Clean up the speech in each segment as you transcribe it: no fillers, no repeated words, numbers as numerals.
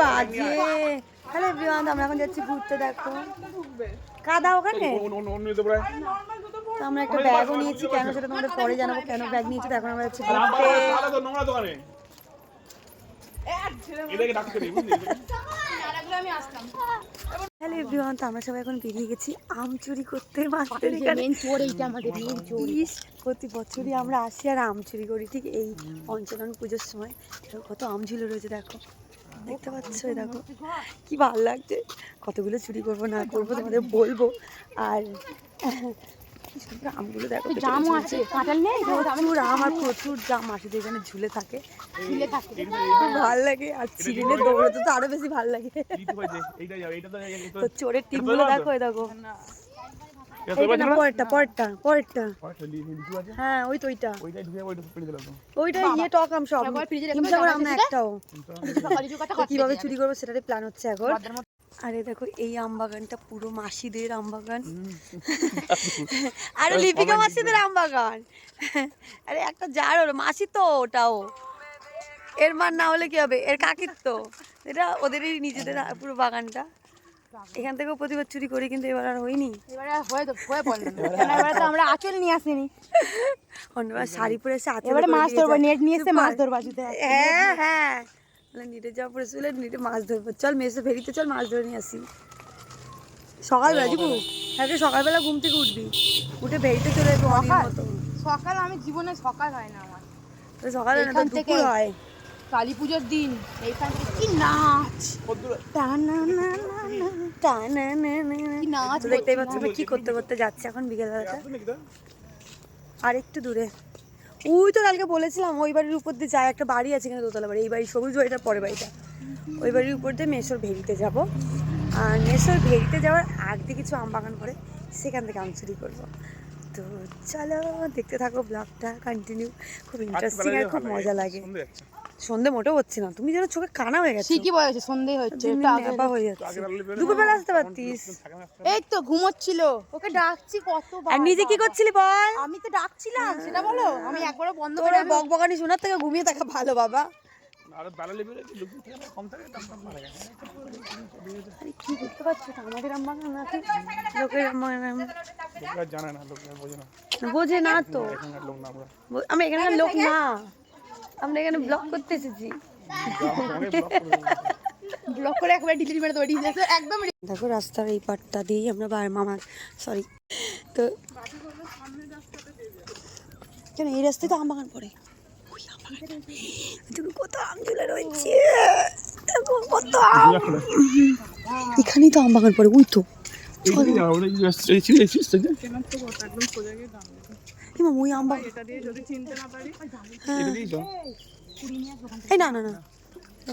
বাজে। Hello everyone, আমরা এখন যাচ্ছি ঘুরতে। দেখো কাদা ওখানে। তো আমরা একটা ব্যাগও নিয়েছি, কেন সেটা তোমাদের পরে জানাবো কেন ব্যাগ নিয়েছি। তো এখন আমরা যাচ্ছি ঘুরতে। হ্যালো এভরিওয়ান, তো আমরা সবাই এখন বেরিয়ে গেছি আম চুরি করতে। প্রতি বছরই আমরা আসি আর আম চুরি করি, ঠিক এই পঞ্চরণ পুজোর সময়। কত আম ঝুলে রয়েছে দেখো, দেখতে পাচ্ছ? দেখো কি ভালো লাগছে। কতগুলো চুরি করবো না করবো তোমাদের বলবো। আর আমগুলো দেখো, জামও আছে, কাঁঠাল নেই, প্রচুর আম আর প্রচুর জাম মাসিদের এখানে ঝুলে থাকে, ভাল লাগে। আর চিড়িনে দৌড়াতে তো আরো বেশি ভাল লাগে। তো চোরের টিমগুলো দেখো, দেখো পরেরটা হ্যাঁ, ওই তো ওইটা ইয়ে টক আম সব আম না একটাও। কিভাবে চুরি করবো সেটারই প্ল্যান হচ্ছে এখন। আরে দেখো এই আম বাগানটা পুরো মাসিদের আম বাগান। আরে লিপিকা মাসিদের আম বাগান। আরে একটা যার ওর মাসি তো, ওটাও এর মার না হলে কি হবে, এর কাকির তো। এটা ওদেরই নিজেদের পুরো বাগানটা। এখান থেকেও প্রতিবার চুরি করি, কিন্তু এবার আর হয়নি। আমরা আঁচল নিয়ে আসিনি, অন্যবার শাড়ি পরে এসে এবারে মাছ ধরবো, নেট নিয়ে এসে মাছ ধরবো। হ্যাঁ নিটে যাওয়া পড়েছিল, নিটে মাছ ধরবো। চল মেসে ফেরিতে চল, মাছ ধরে নিয়ে আসি সকালবেলা। দিবু আজকে সকালবেলা ঘুম থেকে উঠবি, উঠে ভেরিতে চলে যাবো। সকাল আমি জীবনে সকাল হয় না আমার, সকালে না তো দুপুর হয়। কালী পুজোর দিন এইখান থেকে কি নাচ, দেখতেই পাচ্ছ কি করতে করতে যাচ্ছে এখন বিকেলবেলাটা। আর একটু দূরে ওই তো কালকে বলেছিলাম, ওই বাড়ির উপর দিয়ে যায় একটা বাড়ি আছে, কিন্তু দোতলা বাড়ি। এই বাড়ি সবুজ বাড়িটার পরের বাড়িটা, ওই বাড়ির উপর দিয়ে মেসোর ভেরিতে যাব। আর মেসোর ভেরিতে যাওয়ার আগ দিয়ে কিছু আম বাগান পড়ে, সেখান থেকে আম চুরি করবো। তো চলো দেখতে থাকো ব্লগটা কন্টিনিউ, খুব ইন্টারেস্টিং আর খুব মজা লাগে। সন্ধে মোটেও হচ্ছে না, তুমি যেন চোখে কানা হয়ে গেছে। ঠিকই বলেছে, সন্ধে হচ্ছে, হয়ে যাচ্ছে। দুপুরবেলা আসতে পারতিস। এই তো ঘুমোচ্ছিল, ওকে ডাকছি কতবার। আর নিজে কি করছিলি বল? আমি তো ডাকছিলাম, সেটা বলো। আমি একবারও বন্ধ করে বকবকানি শোনার থেকে ঘুমিয়ে থাকা ভালো বাবা। কি বুঝতে পারছো আমাদের আম বাগান নাকি লোকের আম বাগান? জানে না, বোঝে না তো। আমরা এখানকার লোক না, আমরা এখানে ব্লগ করতে এসেছি। ব্লক করে একবার ডিলিট মেরে দেবো, একদম। দেখো রাস্তার এই পাটটা দিয়েই আমরা মামা সরি তো কেন এই রাস্তায় তো আম বাগান পড়ে। কত আম ঝুলে রয়েছে, কত আম। এখানেই তো আম বাগান পড়ে, ওই তো ওই আম বাগান। এই না না না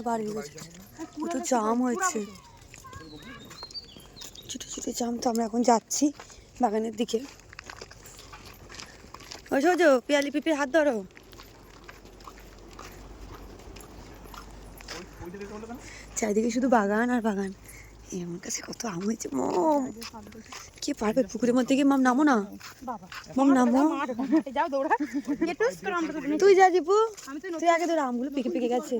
বাড়ি তো জাম হয়েছে, ছোটো ছোটো জাম। তো আমরা এখন যাচ্ছি বাগানের দিকে। ওই সোজো পিয়ালি পিপির হাত ধরো। চারিদিকে শুধু বাগান আর বাগান। আমার কাছে কত আম হয়েছে। মম কে পারবে পুকুরের মধ্যে গিয়ে? মাম নামো না, মাম নামো। তুই যা দীপু, তুই আগে ধর, আমগুলো পেকে পেকে গেছে।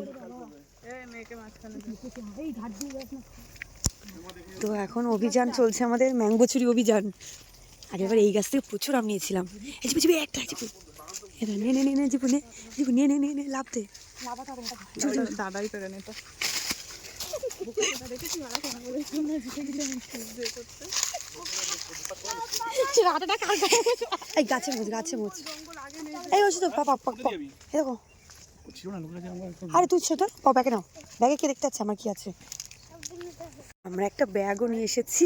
তো এখন অভিযান চলছে আমাদের, ম্যাঙ্গো চুরি অভিযান। আর এবার এই গাছ থেকে প্রচুর আম নিয়েছিলাম। এই জিপু জিপু একটা জিপু নে নে নে নে জিপু নে, জিপু নে নে নে নে লাভ দে। দাদাই পেরে নে তো। এই গাছের মোচ, গাছের মোচ। এই হচ্ছে তো পাপা এই দেখো। আরে তুই ছোট ব্যাগে নাও, ব্যাগে কে দেখতে পাচ্ছে আমার কি আছে। আমরা একটা ব্যাগও নিয়ে এসেছি।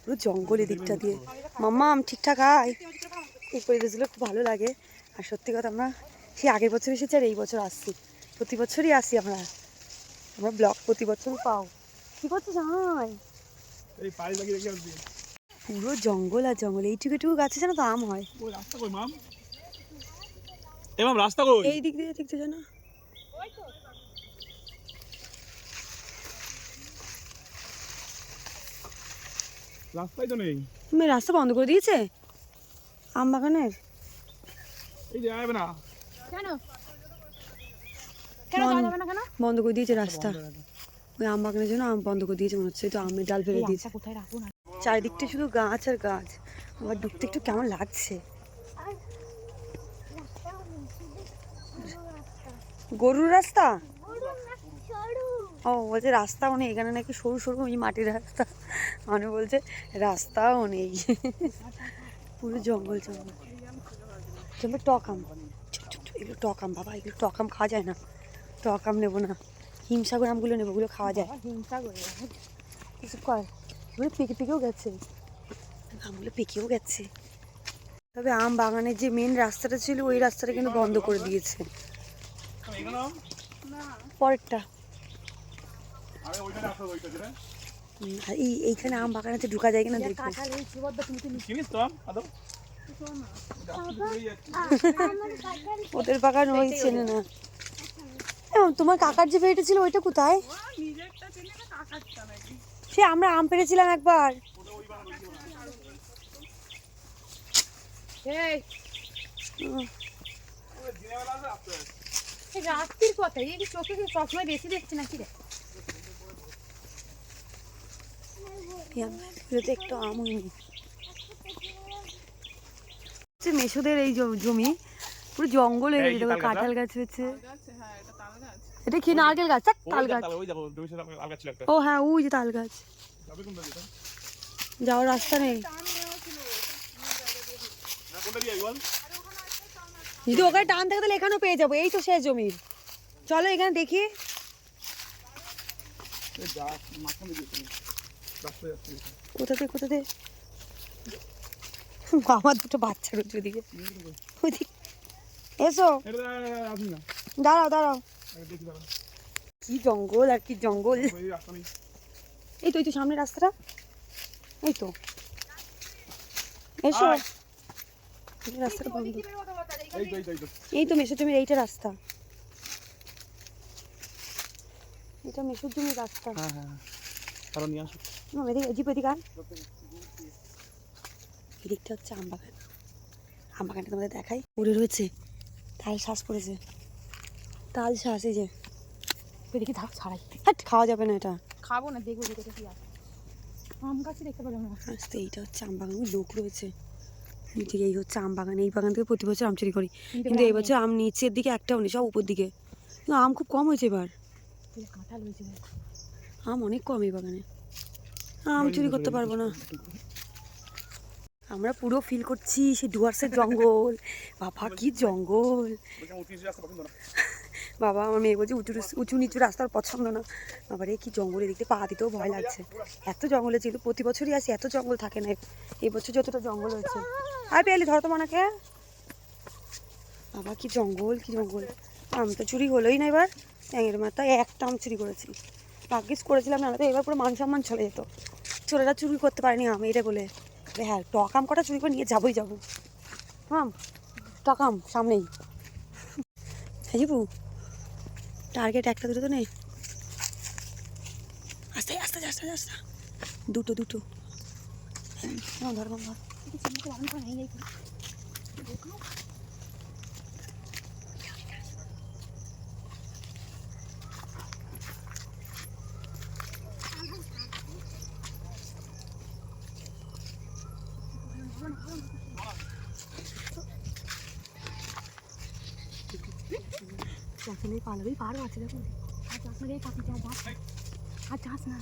পুরো জঙ্গল এদিকটা দিয়ে। মাম্মা আম ঠিকঠাক আয়। এই পরিবেশগুলো খুব ভালো লাগে। আর সত্যি কথা, আমরা সেই আগের বছর এসেছি আর এই বছর আসছি, প্রতি বছরই আসি আমরা। আমরা ব্লগ প্রতি বছর পাও। কি করছো জামাই? পুরো জঙ্গল আর জঙ্গল। এইটুকু এটুকু গাছে যেন তো আম হয়। এই দিক দিয়ে দেখতে জানো। রাস্তায় তো নেই, তুমি রাস্তা বন্ধ করে দিয়েছে আম বাগানের। এই যে যাবে না কেন? বন্ধ করে দিয়েছে রাস্তা, ওই আম বাগানের জন্য আম বন্ধ করে দিয়েছে মনে হচ্ছে, তো আমের ডাল ফেলে দিয়েছে। কোথায় রাখুন? চারিদিকটা শুধু গাছ আর গাছ, আমার ঢুকতে একটু কেমন লাগছে। গরুর রাস্তা, ও বলছে রাস্তাও নেই এখানে, নাকি সরু সরু ওই মাটির রাস্তা, মানে বলছে রাস্তাও নেই, পুরো জঙ্গল জঙ্গল। যেমন টক আম, এগুলো টক আম বাবা, এগুলো টক আম খাওয়া যায় না, টক আম নেবো না, হিমসাগর আমগুলো নেবো, ওগুলো খাওয়া যায়। কিছু কর, ওগুলো পেকে পেকেও গেছে, আমগুলো পেকেও গেছে। তবে আম বাগানের যে মেন রাস্তাটা ছিল ওই রাস্তাটা কিন্তু বন্ধ করে দিয়েছে, পরেরটা। আর এইখানে আম বাগানে ঢুকা যায় কিনা দেখবে। ওদের বাগান ওই চেনে না। তোমার কাকার যে বেড়িটা ছিল ওইটা কোথায়? সে আমরা আম পেড়েছিলাম একবার। রাত্রির কথা, এই চোখে সবসময় বেশি দেখছি নাকি রে? একটু আম হয়নি। মেসোদের এই জমি পুরো জঙ্গল হয়ে গেছে, কাঁঠাল গাছ হয়েছে। এটা কি নারকেল গাছ? তাল গাছ। ও হ্যাঁ, ওই যে তাল গাছ। যাওয়ার রাস্তা নেই, যদি ওখানে টান থাকে তাহলে এখানেও পেয়ে যাবো, এই তো শেষ জমি। চলো এখানে দেখি। কোথাতে কোথাতে আমার দুটো বাচ্চা রয়েছে ওদিকে, এসো দাঁড়াও দাঁড়াও। কি জঙ্গল আর কি জঙ্গল। এই তো, এই তো সামনে রাস্তাটা, এই তো এসো। রাস্তাটা বন্ধ, এই তো মেসোর জমির এইটা রাস্তা, এটা মেসোর জমির রাস্তা। এদিকটা হচ্ছে আম বাগান, আম বাগানটা তোমাদের দেখাই। পড়ে রয়েছে তাল শ্বাস পড়েছে, তাল শ্বাস, এই যে দেখি ধাপ ছাড়াই, খাওয়া যাবে না এটা, খাবো না, দেখবো দেখে কি আছে। আম গাছে দেখতে পেলাম না। আস্তে, এইটা হচ্ছে আম বাগান, ওই লোক রয়েছে। ঠিক এই হচ্ছে আম বাগান, এই বাগান থেকে প্রতি বছর আম চুরি করি, কিন্তু এই বছর আম নিচের দিকে একটাও নেই, সব উপর দিকে। কিন্তু আম খুব কম হয়েছে এবার, কাঁঠাল হয়েছে, আম অনেক কম এই বাগানে, আম চুরি করতে পারবো না। আমরা পুরো ফিল করছি সেই ডুয়ার্সের জঙ্গল, বাবা কি জঙ্গল। বাবা আমার মেয়ে বলছে উঁচু নিচু রাস্তার পছন্দ না, বাবা রে কি জঙ্গলে দেখতে পা দিতেও ভয় লাগছে, এত জঙ্গলে ছিল। প্রতি বছরই আসি, এত জঙ্গল থাকে না, এই বছর যতটা জঙ্গল হয়েছে। আর পেয়ালি ধরো তো মানাকে, বাবা কি জঙ্গল কি জঙ্গল। আম তো চুরি হলোই না এবার, ট্যাঙের মাথায় একটা আম চুরি করেছি, ভাগ্যিস করেছিলাম, না তো এবার পুরো মান সম্মান চলে যেত। চোরেরা চুরি করতে পারেনি আম, এটা বলে। হ্যাঁ টক আম কটা চুরি করে নিয়ে যাবোই যাবো, আম টক আম সামনেই। হ্যাঁ জিবু, টার্গেট একটা দুটো তো নেই, আস্তে আস্তে আস্তে আস্তে, দুটো দুটো ধর ধর। আসলে পালাবেই পারো আছে, দেখুন আপনার এই কাপি যাস আর যাস না।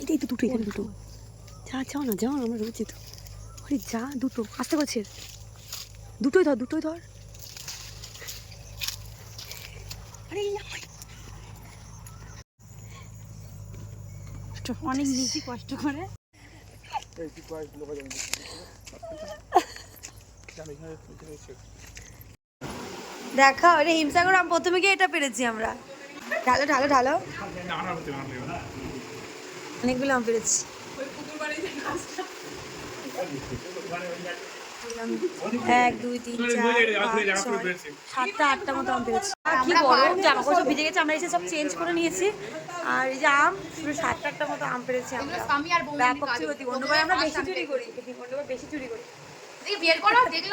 এইটাই তো দুটো, এখানে দুটো, যা যাও না যাও, আমরা রয়েছি তো। আরে যা, দুটো আসতে করছে, দুটোই ধর দুটোই ধর। আরে অনেক বেশি কষ্ট করে দেখা ওরে হিমসাগর আম প্রথমে গিয়ে এটা পেরেছি আমরা। ঢালো ঢালো ঢালো, অনেকগুলো আম পেরেছি। 1 2 3 4 5 6 7টা 8টা মতো আম পেরেছি। কি গরম, জামা কাপড় সব ভিজে গেছে, আমরা এসে সব চেঞ্জ করে নিয়েছি, আর এই যে আম পুরো 7-8টা মতো আম পেরেছি আমরা। স্বামী আর বউ ব্যাপক চুরি, অন্যবার আমরা বেশি চুরি করি, অন্যবার বেশি চুরি করি। বের করো দেখলাম